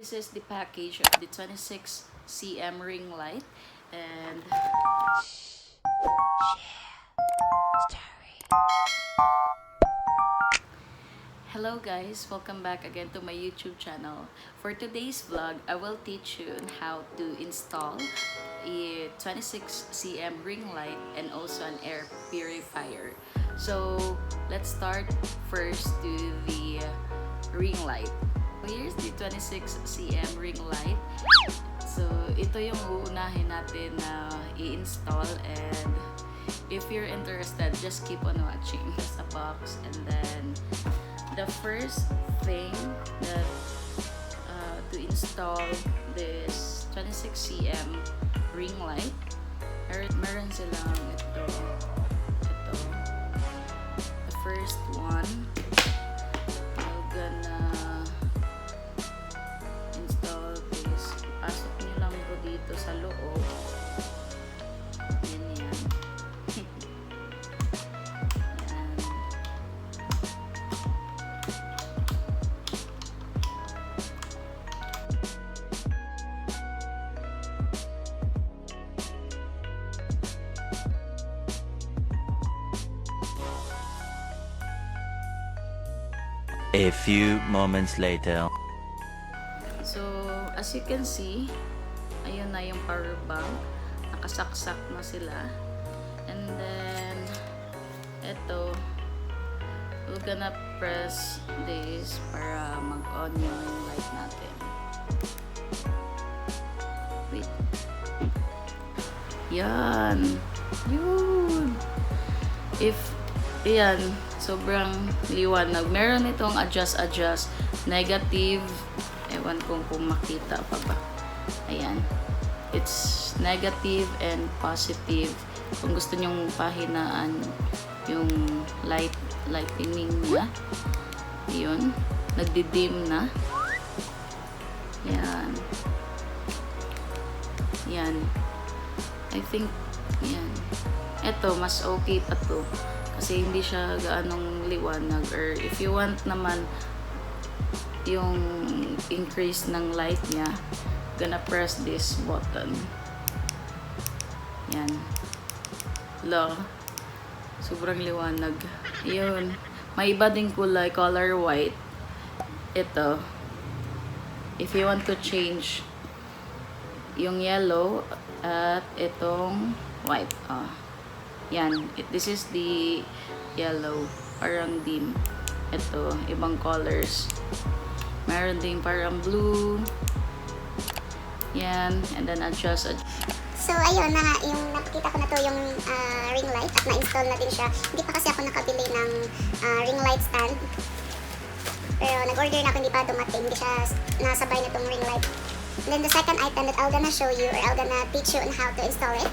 This is the package of the 26 cm ring light and hello guys, welcome back again to my YouTube channel. For today's vlog, I will teach you on how to install a 26 cm ring light and also an air purifier. So let's start first to the ring light. Here's the 26 cm ring light. So ito yung uunahin natin na i-install, and if you're interested, just keep on watching sa box. And then the first thing that to install this 26 cm ring light, meron silang ito, the first one. I'm gonna install this. Pasok nyo lang ito dito sa loob. Yan. Yan. A few moments later. So, as you can see, ayun na yung power bank. Nakasaksak na sila. And then, eto, we're gonna press this para mag-on yung light natin. Wait. Yan. Yun. Yan. Sobrang liwanag. Meron itong adjust, negative. Ewan kung makita pa ba. Ayan. It's negative and positive. Kung gusto nyong pahinaan yung lightning niya. Yun. Nagdidim na. Yan. Yan. I think, yan. Ito, mas okay pa to. Kasi hindi siya gaanong liwanag. Or if you want naman yung increase ng light niya, gonna press this button. Yan. Lo. Sobrang liwanag. Yun. May iba ding kulay, color white. Ito. If you want to change yung yellow at itong white. Yan. This is the yellow. Parang dim. Ito. Ibang colors. Meron din parang blue. Yan. And then adjust. So, ayun na, yung napakita ko na to yung ring light at na-install na din siya. Hindi pa kasi ako nakabili ng ring light stand. Pero nag-order na ako, hindi pa dumating. Hindi siya nasabay na tong ring light. And then the second item that I'm gonna show you, or I'm gonna teach you on how to install it,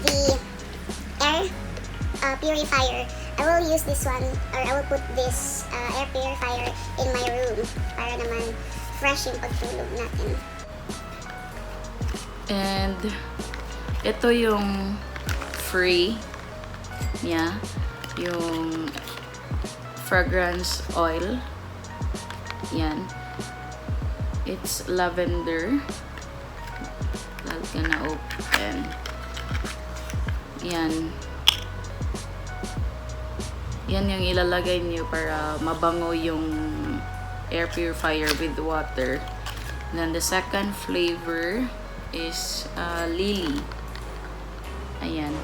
the air purifier. I will use this one, or I will put this air purifier in my room para naman fresh yung pagtulog natin. And ito yung free niya, yung fragrance oil. Yan. It's lavender. I'm gonna open. Yan. Yan yung ilalagay niyo para mabango yung air purifier with water. And then the second flavor is lily. Ayan.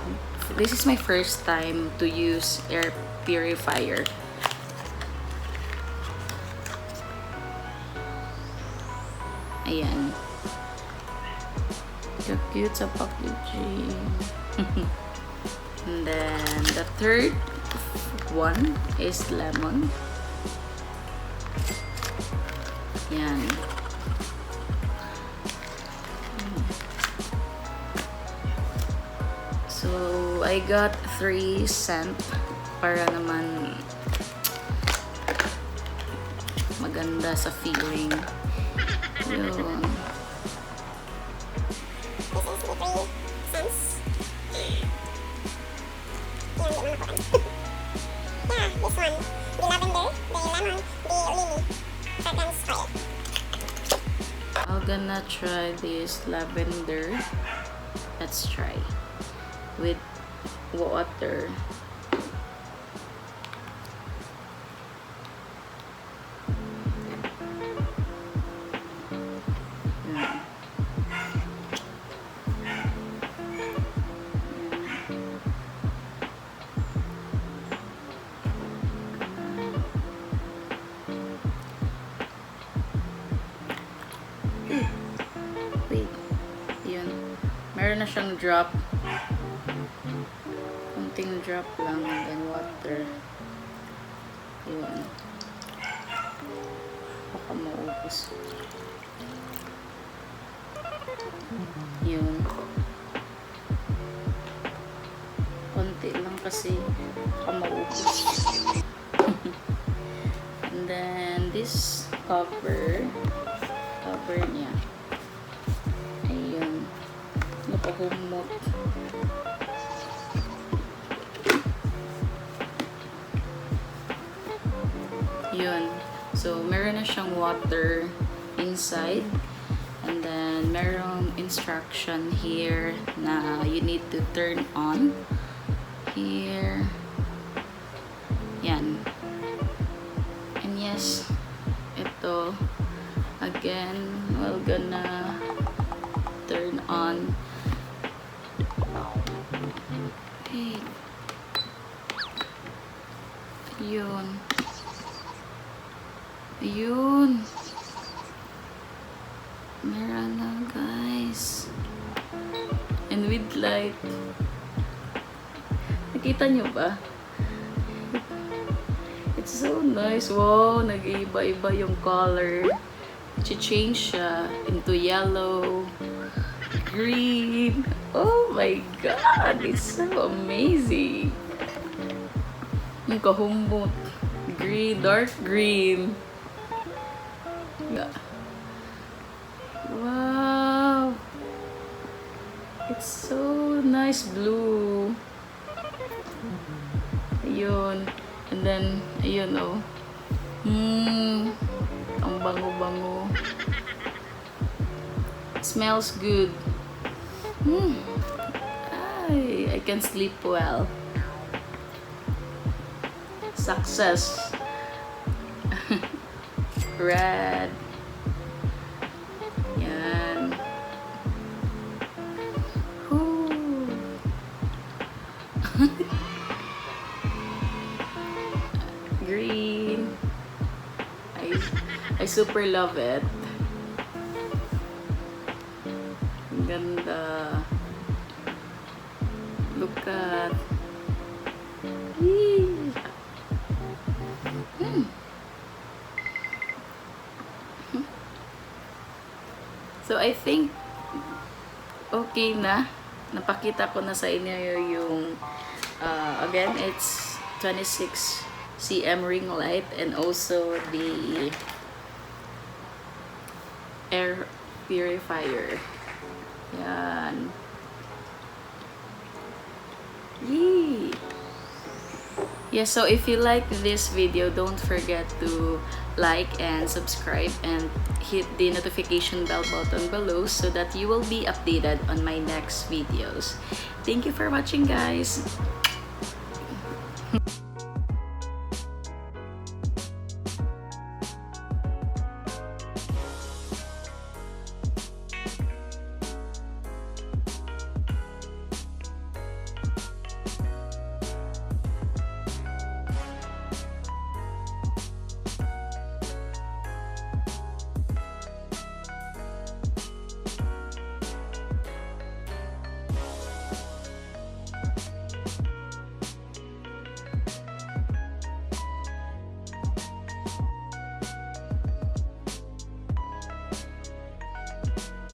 This is my first time to use air purifier. Ayan. So cute sa packaging. And then the third one is lemon. Yan. So, I got 3 scent para naman maganda sa feeling. Yun. This is the 3 scents. Yan, di mo nakuha. Yeah, this one. The lavender, the lemon, the lily. Fragrance oil. we're gonna try this lavender. Let's try with water. Wait, yun. Meron na siyang drop. Konting drop lang, and then water. Yun. Baka maubos. Yun. Konti lang kasi baka maubos. And then this cover niya. Ayun. Napahumot. Yun. So, meron na siyang water inside. And then, merong instruction here na you need to turn on. Here. Yan. And yes, ito. Again, we're gonna turn on. Wait. Ayun. Ayun. Meron na, guys. And with light. Nakita nyo ba? It's so nice. Wow, nag-iiba-iba yung color. Change siya into yellow, green. Oh my god, it's so amazing. Yung kahumot. Green, dark green. Yeah. Wow. It's so nice blue. Ayun. And then, ayun oh. Ang bango-bango. Smells good. Ay, I can sleep well. Success. Red. Yan. Whew. Green. I super love it. Ganda. Look at. So I think okay na. Napakita ko na sa inyo yung again, it's 26 cm ring light and also the air purifier. Yan. Yee! Yeah, so if you like this video, don't forget to like and subscribe and hit the notification bell button below so that you will be updated on my next videos. Thank you for watching, guys.